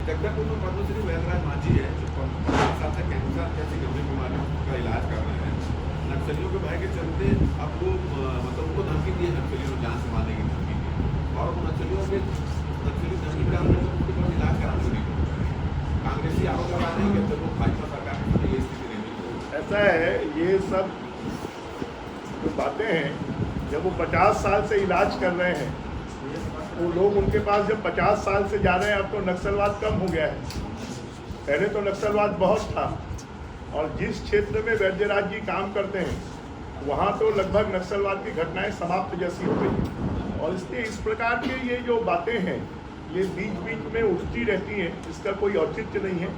जगदलपुर में पद्मश्री वैदराज मांझी है जो 5 साल से कैंसर जैसी गंभीर बीमारियों का इलाज कर रहे हैं। नक्सलियों के भय के चलते अब वो मतलब उनको धमकी दी है, नक्सलियों को जान से मारने की धमकी दी और नक्सलियों के धमकी का उनके पास इलाज कराने को नहीं। कांग्रेसी आरोप लगा रहे हैं कि जब वो भाजपा सरकार में ये स्थिति नहीं। ऐसा है, ये सब जो बातें हैं, जब वो 50 साल से इलाज कर रहे हैं तो लोग उनके पास जब 50 साल से जा रहे हैं, अब तो नक्सलवाद कम हो गया है। पहले तो नक्सलवाद बहुत था और जिस क्षेत्र में वैद्यराज जी काम करते हैं वहाँ तो लगभग नक्सलवाद की घटनाएं समाप्त जैसी हो गई। और इसलिए इस प्रकार के ये जो बातें हैं ये बीच बीच में उठती रहती हैं, इसका कोई औचित्य नहीं है।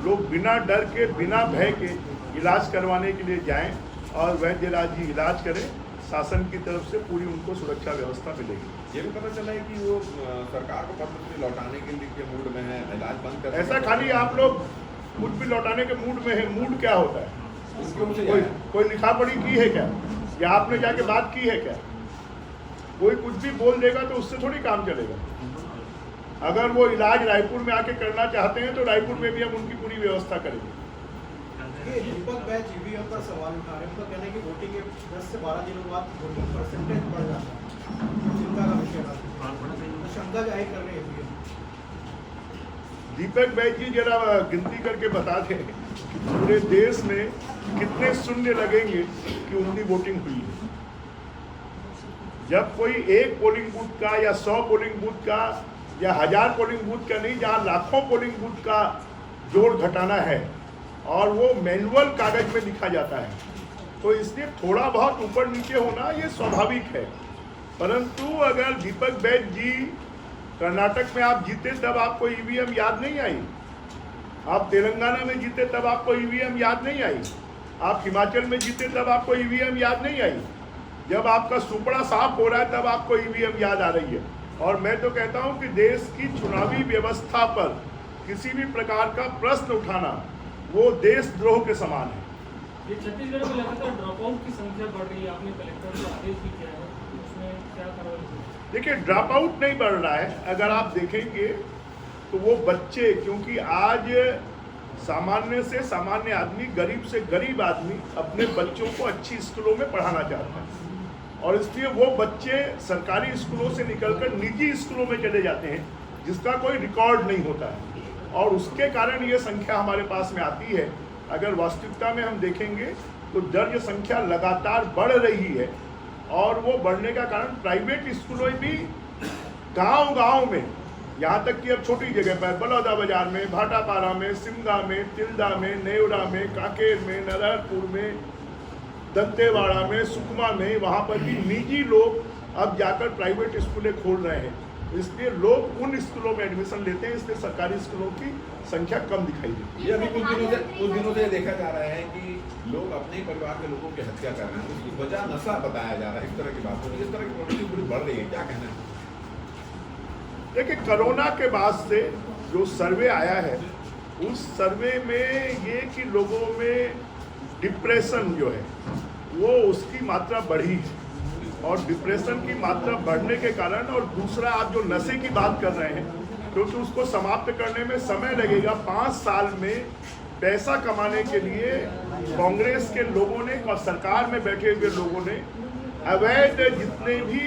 लोग बिना डर के, बिना भय के इलाज करवाने के लिए जाएं और वैद्यराज जी इलाज करें। शासन की तरफ से पूरी उनको सुरक्षा व्यवस्था मिलेगी। ये भी पता चला है कि वो सरकार को पद्मश्री लौटाने के लिए मूड में है, इलाज बंद कर। ऐसा खाली आप लोग कुछ भी लौटाने के मूड में है। मूड क्या होता है? कोई लिखा पढ़ी की है क्या, या आपने जाके बात की है क्या? कोई कुछ भी बोल देगा तो उससे थोड़ी काम चलेगा। अगर वो इलाज रायपुर में आके करना चाहते हैं तो रायपुर में भी हम उनकी पूरी व्यवस्था करेंगे। दीपक बैच ईवीएम पर सवाल उठा रहे हैं, उनका कहना है कि वोटिंग के 10 से 12 दिनों बाद वोटिंग परसेंटेज बढ़ जाता है, चिंता का विषय है, शंका जाहिर कर रहे हैं। दीपक बैच जी जरा गिनती करके बता दें कि पूरे देश में कितने शून्य लगेंगे कि उनकी वोटिंग हुई है। जब कोई एक पोलिंग बूथ का या 100 पोलिंग बूथ का या 1000 पोलिंग बूथ का नहीं, जहाँ लाखों पोलिंग बूथ का जोड़ घटाना है और वो मैनुअल कागज में लिखा जाता है, तो इसलिए थोड़ा बहुत ऊपर नीचे होना ये स्वाभाविक है। परंतु अगर दीपक बैच जी कर्नाटक में आप जीते तब आपको ईवीएम याद नहीं आई, आप तेलंगाना में जीते तब आपको ईवीएम याद नहीं आई, आप हिमाचल में जीते तब आपको ईवीएम याद नहीं आई, जब आपका सुपड़ा साफ हो रहा है तब आपको ईवीएम याद आ रही है। और मैं तो कहता हूं कि देश की चुनावी व्यवस्था पर किसी भी प्रकार का प्रश्न उठाना वो देशद्रोह के समान है। ये छत्तीसगढ़ में लगातार ड्रॉप आउट की संख्या बढ़ रही है, आपने कलेक्टर को आदेश भी किया है, उसमें क्या कार्रवाई? देखिए, ड्रॉप आउट नहीं बढ़ रहा है। अगर आप देखेंगे तो वो बच्चे, क्योंकि आज सामान्य से सामान्य आदमी, गरीब से गरीब आदमी अपने बच्चों को अच्छी स्कूलों में पढ़ाना चाहता है और इसलिए वो बच्चे सरकारी स्कूलों से निकलकर निजी स्कूलों में चले जाते हैं जिसका कोई रिकॉर्ड नहीं होता है और उसके कारण ये संख्या हमारे पास में आती है। अगर वास्तविकता में हम देखेंगे तो दर्ज संख्या लगातार बढ़ रही है और वो बढ़ने का कारण प्राइवेट स्कूलों भी गांव-गांव में, यहाँ तक कि अब छोटी जगह पर बलौदा बाजार में, भाटापारा में, सिमगा में, तिल्दा में, नेवरा में, कांकेर में, नरहरपुर में, दंतेवाड़ा में, सुकमा में, वहाँ पर भी निजी लोग अब जाकर प्राइवेट स्कूलें खोल रहे हैं। इसलिए लोग उन स्कूलों में एडमिशन लेते हैं, इसलिए सरकारी स्कूलों की संख्या कम दिखाई देती है। ये अभी कुछ दिनों से देखा जा रहा है कि लोग अपने परिवार के लोगों की हत्या कर रहे हैं, उसकी वजह नशा बताया जा रहा है। इस तरह की बात, इस तरह की प्रवृत्ति पूरी बढ़ रही है, क्या कहना है? देखिए, कोरोना के बाद से जो सर्वे आया है उस सर्वे में ये कि लोगों में डिप्रेशन जो है वो उसकी मात्रा बढ़ी है और डिप्रेशन की मात्रा बढ़ने के कारण, और दूसरा आप जो नशे की बात कर रहे हैं, क्योंकि उसको समाप्त करने में समय लगेगा। 5 साल में पैसा कमाने के लिए कांग्रेस के लोगों ने और सरकार में बैठे हुए लोगों ने अवैध जितने भी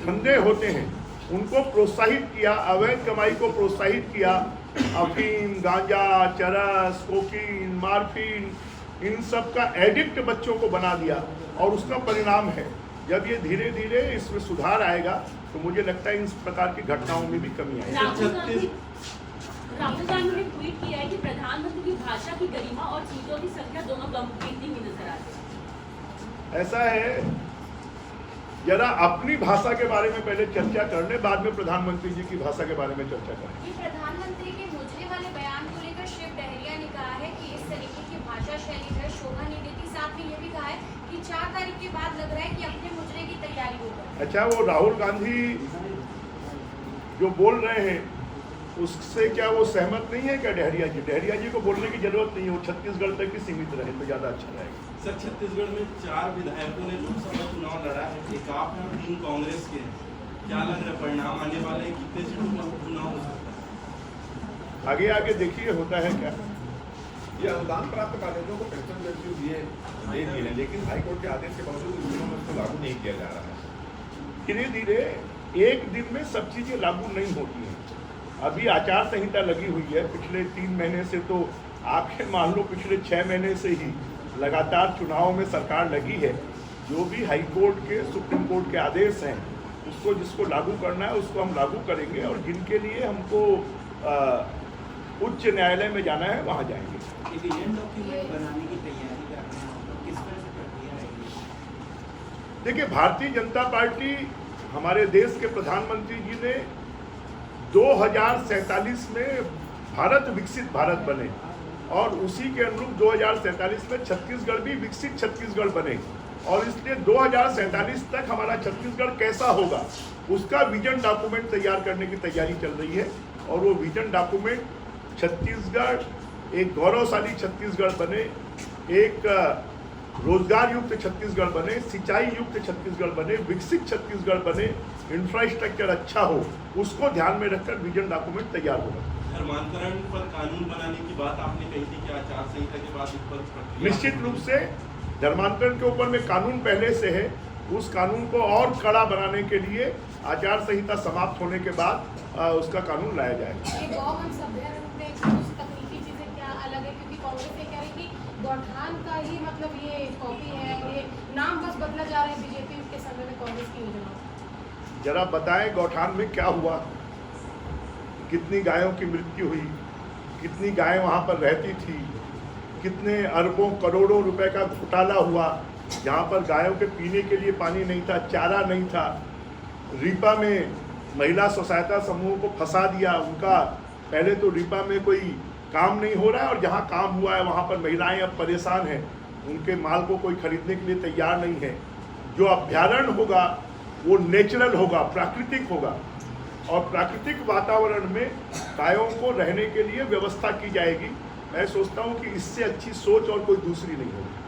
धंधे होते हैं उनको प्रोत्साहित किया, अवैध कमाई को प्रोत्साहित किया। अफीम, गांजा, चरस, कोकीन, मार्फिन, इन सब का एडिक्ट बच्चों को बना दिया और उसका परिणाम है जब ये धीरे धीरे इसमें सुधार आएगा तो मुझे लगता है इस प्रकार की घटनाओं में भी कमी आएगी। राहुल गांधी ने ट्वीट किया है कि प्रधानमंत्री की भाषा की गरिमा और सीटों की संख्या दोनों कम गिनती में नजर आती है। ऐसा है, जरा अपनी भाषा के बारे में पहले चर्चा कर ले, बाद में प्रधानमंत्री जी की भाषा के बारे में चर्चा करें। प्रधानमंत्री के मुजरे वाले बयान को लेकर शिव डहरिया ने कहा है कि इस तरीके की भाषा शैली है शोभा नहीं देती। साथ में ये भी कहा है कि 4 तारीख के बाद लग रहा है कि अपने मुजरे की तैयारी होगी। अच्छा, वो राहुल गांधी जो बोल रहे हैं उससे क्या वो सहमत नहीं है क्या डहरिया जी? डहरिया जी को बोलने की जरूरत नहीं है, वो छत्तीसगढ़ तक ही सीमित रहे तो ज़्यादा अच्छा रहेगा। सर, छत्तीसगढ़ में 4 विधायकों ने लोकसभा चुनाव लड़ा है, एक आप हैं और 3 कांग्रेस के हैं। क्या लग रहा है परिणाम आने वाले हैं, कितने सीटों का चुनाव हो सकता है? आगे आगे देखिए होता है क्या। ये अनुदान प्राप्त कॉलेजों को पेंशन वैल्यू दे दिए हैं, लेकिन हाईकोर्ट के आदेश के बावजूद इन दिनों में उसको लागू नहीं किया जा रहा है। धीरे धीरे एक दिन में सब चीजें लागू नहीं होती हैं। अभी आचार संहिता लगी हुई है पिछले 3 महीने से, तो आपके मान लो पिछले 6 महीने से ही लगातार चुनाव में सरकार लगी है। जो भी हाई कोर्ट के, सुप्रीम कोर्ट के आदेश हैं उसको जिसको लागू करना है उसको हम लागू करेंगे, और जिनके लिए हमको उच्च न्यायालय में जाना है वहाँ जाएंगे। विजन डॉक्यूमेंट बनाने की तैयारी कर रहे हैं, तो किस तरह से प्रक्रिया रहेगी? देखिए, भारतीय जनता पार्टी, हमारे देश के प्रधानमंत्री जी ने 2047 में भारत विकसित भारत बने, और उसी के अनुरूप 2047 में छत्तीसगढ़ भी विकसित छत्तीसगढ़ बने, और इसलिए 2047 तक हमारा छत्तीसगढ़ कैसा होगा उसका विजन डॉक्यूमेंट तैयार करने की तैयारी चल रही है। और वो विजन डॉक्यूमेंट छत्तीसगढ़ एक गौरवशाली छत्तीसगढ़ बने, एक रोजगार युक्त छत्तीसगढ़ बने, सिंचाई युक्त छत्तीसगढ़ बने, विकसित छत्तीसगढ़ बने, इंफ्रास्ट्रक्चर अच्छा हो, उसको ध्यान में रखकर विजन डॉक्यूमेंट तैयार होगा। धर्मांतरण पर कानून बनाने की बात आपने कही थी कि आचार संहिता के बाद इस पर प्रक्रिया? निश्चित रूप से धर्मांतरण के ऊपर में कानून पहले से है, उस कानून को और कड़ा बनाने के लिए आचार संहिता समाप्त होने के बाद उसका कानून लाया जाएगा। ये गौवंश अभ्यारण्य में कुछ तकनीकी चीजें क्या अलग है, क्योंकि कांग्रेस ये कह रही कि गौठान का ही मतलब ये कॉपी है, ये नाम बस बदला जा रहा है बीजेपी के समय में कांग्रेस की योजना। जरा बताएं गौठान में क्या हुआ, कितनी गायों की मृत्यु हुई, कितनी गायें वहाँ पर रहती थी, कितने अरबों करोड़ों रुपए का घोटाला हुआ, जहाँ पर गायों के पीने के लिए पानी नहीं था, चारा नहीं था। रीपा में महिला स्व सहायता समूह को फंसा दिया, उनका पहले तो रीपा में कोई काम नहीं हो रहा है, और जहाँ काम हुआ है वहाँ पर महिलाएं अब परेशान हैं, उनके माल को कोई खरीदने के लिए तैयार नहीं है। जो अभ्यारण्य होगा वो नेचुरल होगा, प्राकृतिक होगा, और प्राकृतिक वातावरण में गायों को रहने के लिए व्यवस्था की जाएगी। मैं सोचता हूँ कि इससे अच्छी सोच और कोई दूसरी नहीं होगी।